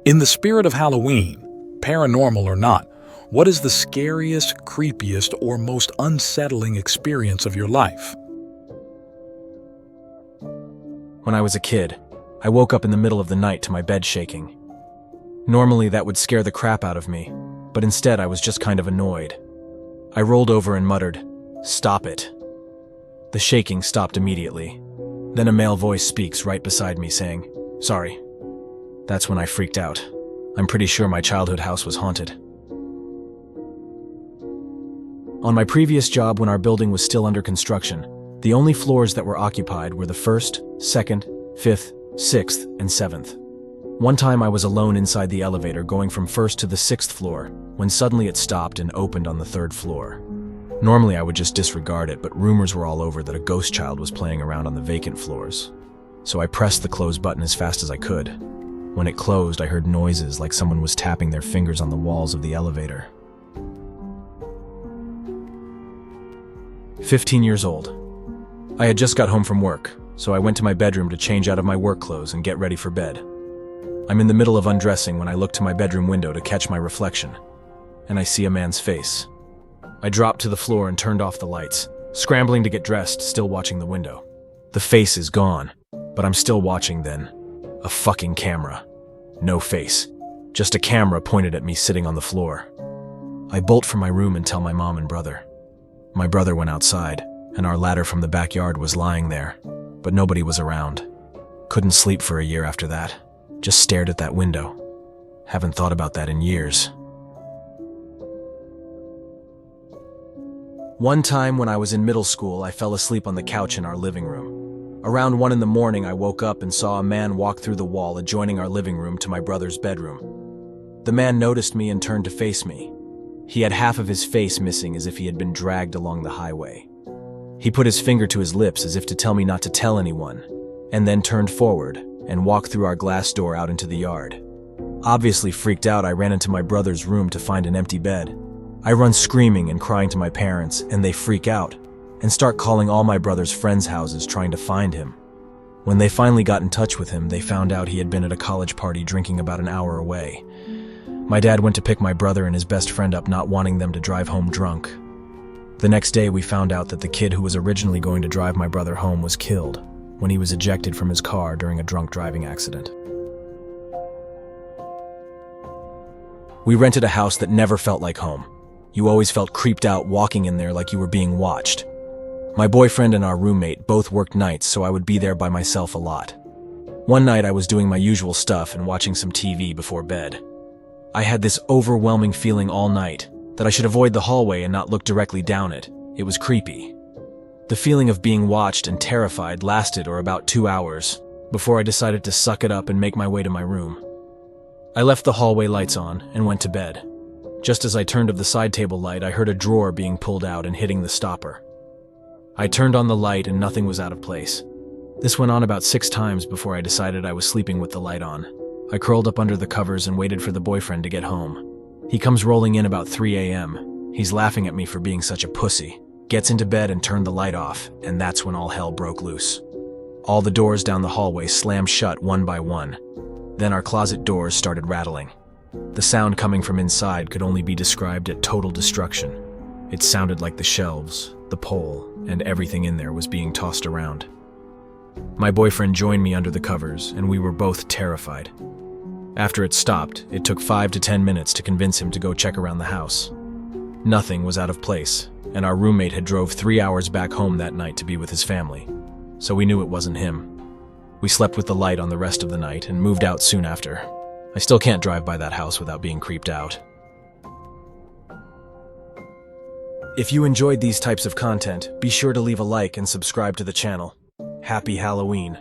In the spirit of Halloween, paranormal or not, what is the scariest, creepiest, or most unsettling experience of your life? When I was a kid, I woke up in the middle of the night to my bed shaking. Normally that would scare the crap out of me, but instead I was just kind of annoyed. I rolled over and muttered, "Stop it." The shaking stopped immediately. Then a male voice speaks right beside me saying, "Sorry." That's when I freaked out. I'm pretty sure my childhood house was haunted. On my previous job, when our building was still under construction, the only floors that were occupied were the 1st, 2nd, 5th, 6th, and 7th. One time I was alone inside the elevator going from 1st to the 6th floor, when suddenly it stopped and opened on the 3rd floor. Normally I would just disregard it, but rumors were all over that a ghost child was playing around on the vacant floors. So I pressed the close button as fast as I could. When it closed, I heard noises like someone was tapping their fingers on the walls of the elevator. 15 years old. I had just got home from work, so I went to my bedroom to change out of my work clothes and get ready for bed. I'm in the middle of undressing when I look to my bedroom window to catch my reflection, and I see a man's face. I dropped to the floor and turned off the lights, scrambling to get dressed, still watching the window. The face is gone, but I'm still watching then. A fucking camera. No face. Just a camera pointed at me sitting on the floor. I bolt from my room and tell my mom and brother. My brother went outside, and our ladder from the backyard was lying there, but nobody was around. Couldn't sleep for a year after that. Just stared at that window. Haven't thought about that in years. One time when I was in middle school, I fell asleep on the couch in our living room. Around 1 in the morning, I woke up and saw a man walk through the wall adjoining our living room to my brother's bedroom. The man noticed me and turned to face me. He had half of his face missing, as if he had been dragged along the highway. He put his finger to his lips as if to tell me not to tell anyone, and then turned forward and walked through our glass door out into the yard. Obviously freaked out, I ran into my brother's room to find an empty bed. I run screaming and crying to my parents, and they freak out and start calling all my brother's friends' houses trying to find him. When they finally got in touch with him, they found out he had been at a college party drinking about an hour away. My dad went to pick my brother and his best friend up, not wanting them to drive home drunk. The next day, we found out that the kid who was originally going to drive my brother home was killed when he was ejected from his car during a drunk driving accident. We rented a house that never felt like home. You always felt creeped out walking in there like you were being watched. My boyfriend and our roommate both worked nights, so I would be there by myself a lot. One night I was doing my usual stuff and watching some TV before bed. I had this overwhelming feeling all night that I should avoid the hallway and not look directly down it. It was creepy. The feeling of being watched and terrified lasted about 2 hours before I decided to suck it up and make my way to my room. I left the hallway lights on and went to bed. Just as I turned of the side table light, I heard a drawer being pulled out and hitting the stopper. I turned on the light and nothing was out of place. This went on about 6 times before I decided I was sleeping with the light on. I curled up under the covers and waited for the boyfriend to get home. He comes rolling in about 3 a.m. He's laughing at me for being such a pussy, gets into bed and turned the light off, and that's when all hell broke loose. All the doors down the hallway slammed shut one by one. Then our closet doors started rattling. The sound coming from inside could only be described as total destruction. It sounded like the shelves, the pole, and everything in there was being tossed around. My boyfriend joined me under the covers, and we were both terrified. After it stopped, it took 5 to 10 minutes to convince him to go check around the house. Nothing was out of place, and our roommate had drove 3 hours back home that night to be with his family, so we knew it wasn't him. We slept with the light on the rest of the night and moved out soon after. I still can't drive by that house without being creeped out. If you enjoyed these types of content, be sure to leave a like and subscribe to the channel. Happy Halloween!